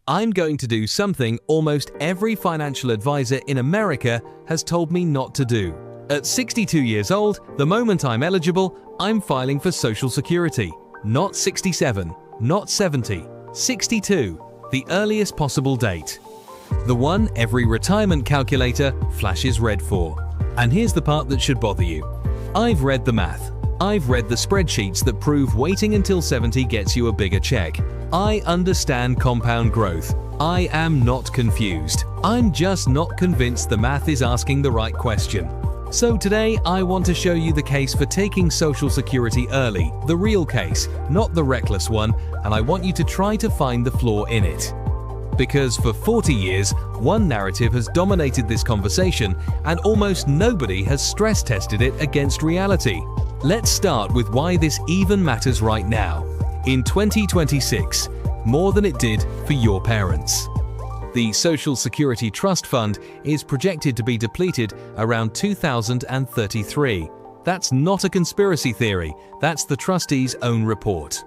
I'm going to do something almost every financial advisor in America has told me not to do. At 62 years old, the moment I'm eligible, I'm filing for Social Security. Not 67, not 70, 62, the earliest possible date. The one every retirement calculator flashes red for. And here's the part that should bother you. I've read the math. I've read the spreadsheets that prove waiting until 70 gets you a bigger check. I understand compound growth. I am not confused. I'm just not convinced the math is asking the right question. So today I want to show you the case for taking Social Security early, the real case, not the reckless one, and I want you to try to find the flaw in it. Because for 40 years, one narrative has dominated this conversation and almost nobody has stress tested it against reality. Let's start with why this even matters right now, in 2026, more than it did for your parents. The Social Security Trust Fund is projected to be depleted around 2033. That's not a conspiracy theory, that's the trustees' own report.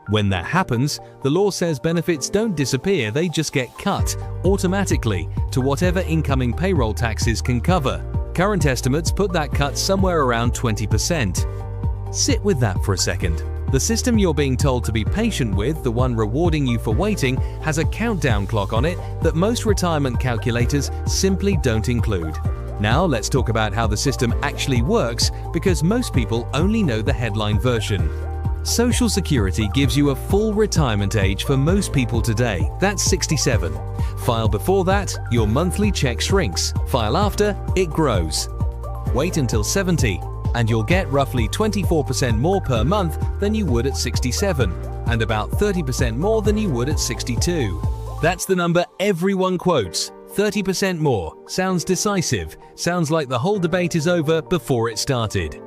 When that happens, the law says benefits don't disappear, they just get cut automatically to whatever incoming payroll taxes can cover. Current estimates put that cut somewhere around 20%. Sit with that for a second. The system you're being told to be patient with, the one rewarding you for waiting, has a countdown clock on it that most retirement calculators simply don't include. Now let's talk about how the system actually works, because most people only know the headline version. Social Security gives you a full retirement age for most people today, that's 67. File before that, your monthly check shrinks. File after, it grows. Wait until 70. And you'll get roughly 24% more per month than you would at 67, and about 30% more than you would at 62. That's the number everyone quotes. 30% more. Sounds decisive. Sounds like the whole debate is over before it started.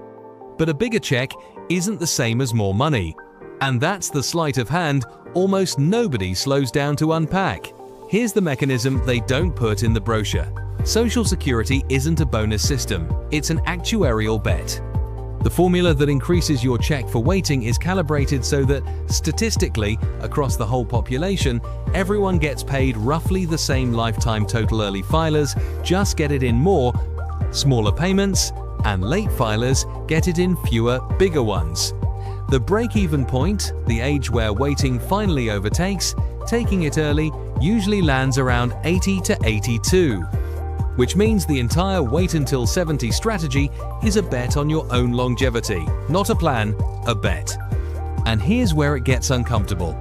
But a bigger check isn't the same as more money. And that's the sleight of hand almost nobody slows down to unpack. Here's the mechanism they don't put in the brochure. Social Security isn't a bonus system, it's an actuarial bet. The formula that increases your check for waiting is calibrated so that, statistically, across the whole population, everyone gets paid roughly the same lifetime total. Early filers just get it in more, smaller payments, and late filers get it in fewer, bigger ones. The break-even point, the age where waiting finally overtakes, taking it early usually lands around 80 to 82. Which means the entire wait until 70 strategy is a bet on your own longevity. Not a plan, a bet. And here's where it gets uncomfortable.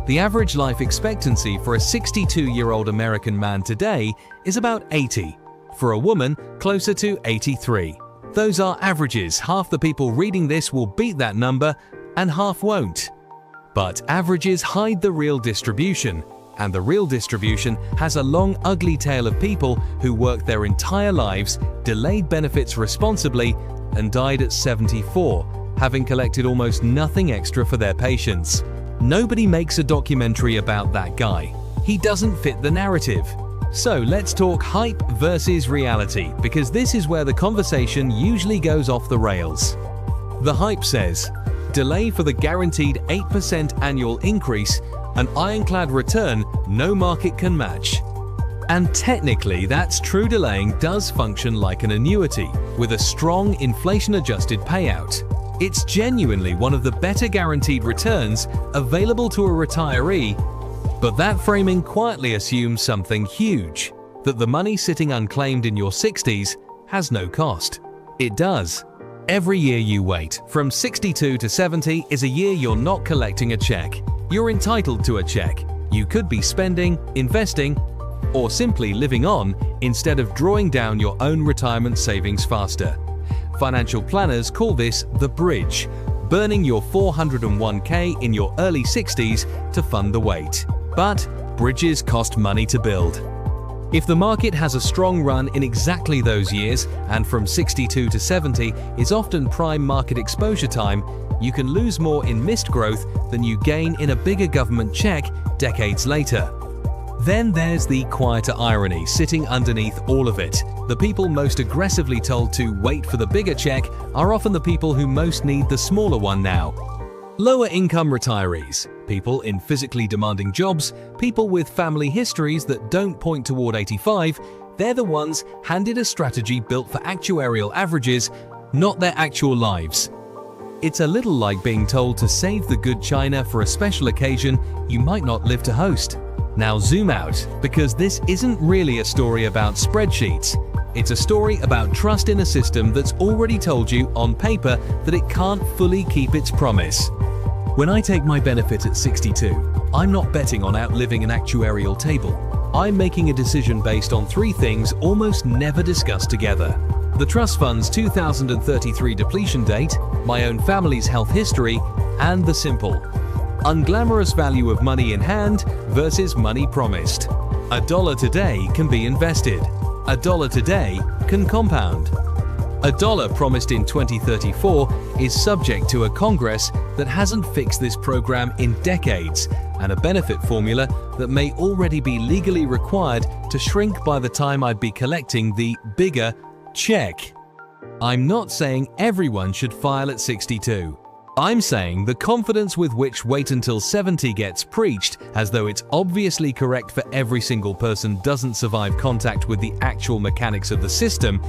The average life expectancy for a 62-year-old American man today is about 80. For a woman, closer to 83. Those are averages. Half the people reading this will beat that number, and half won't. But averages hide the real distribution. And the real distribution has a long, ugly tail of people who worked their entire lives, delayed benefits responsibly, and died at 74, having collected almost nothing extra for their patients. Nobody makes a documentary about that guy. He doesn't fit the narrative. So let's talk hype versus reality, because this is where the conversation usually goes off the rails. The hype says, delay for the guaranteed 8% annual increase, an ironclad return no market can match. And technically, that's true. Delaying does function like an annuity, with a strong inflation-adjusted payout. It's genuinely one of the better guaranteed returns available to a retiree, but that framing quietly assumes something huge, that the money sitting unclaimed in your 60s has no cost. It does. Every year you wait, from 62 to 70, is a year you're not collecting a check. You're entitled to a check. You could be spending, investing, or simply living on instead of drawing down your own retirement savings faster. Financial planners call this the bridge, burning your 401k in your early 60s to fund the wait. But bridges cost money to build. If the market has a strong run in exactly those years, and from 62 to 70 is often prime market exposure time, you can lose more in missed growth than you gain in a bigger government check decades later. Then there's the quieter irony sitting underneath all of it. The people most aggressively told to wait for the bigger check are often the people who most need the smaller one now. Lower income retirees, people in physically demanding jobs, people with family histories that don't point toward 85, they're the ones handed a strategy built for actuarial averages, not their actual lives. It's a little like being told to save the good china for a special occasion you might not live to host. Now zoom out, because this isn't really a story about spreadsheets. It's a story about trust in a system that's already told you on paper that it can't fully keep its promise. When I take my benefit at 62, I'm not betting on outliving an actuarial table. I'm making a decision based on three things almost never discussed together: the trust fund's 2033 depletion date, my own family's health history, and the simple, unglamorous value of money in hand versus money promised. $1 today can be invested. $1 today can compound. $1 promised in 2034 is subject to a Congress that hasn't fixed this program in decades and a benefit formula that may already be legally required to shrink by the time I'd be collecting the bigger check. I'm not saying everyone should file at 62. I'm saying the confidence with which wait until 70 gets preached as though it's obviously correct for every single person doesn't survive contact with the actual mechanics of the system,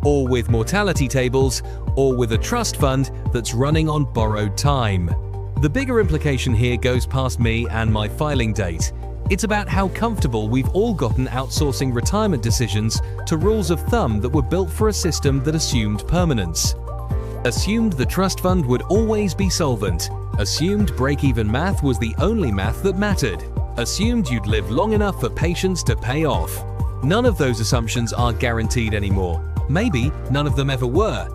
or with mortality tables, or with a trust fund that's running on borrowed time. The bigger implication here goes past me and my filing date. It's about how comfortable we've all gotten outsourcing retirement decisions to rules of thumb that were built for a system that assumed permanence. Assumed the trust fund would always be solvent. Assumed break-even math was the only math that mattered. Assumed you'd live long enough for patients to pay off. None of those assumptions are guaranteed anymore. Maybe none of them ever were.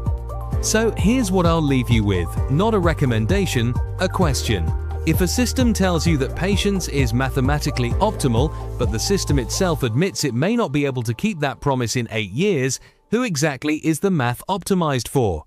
So here's what I'll leave you with, not a recommendation, a question. If a system tells you that patience is mathematically optimal, but the system itself admits it may not be able to keep that promise in 8 years, who exactly is the math optimized for?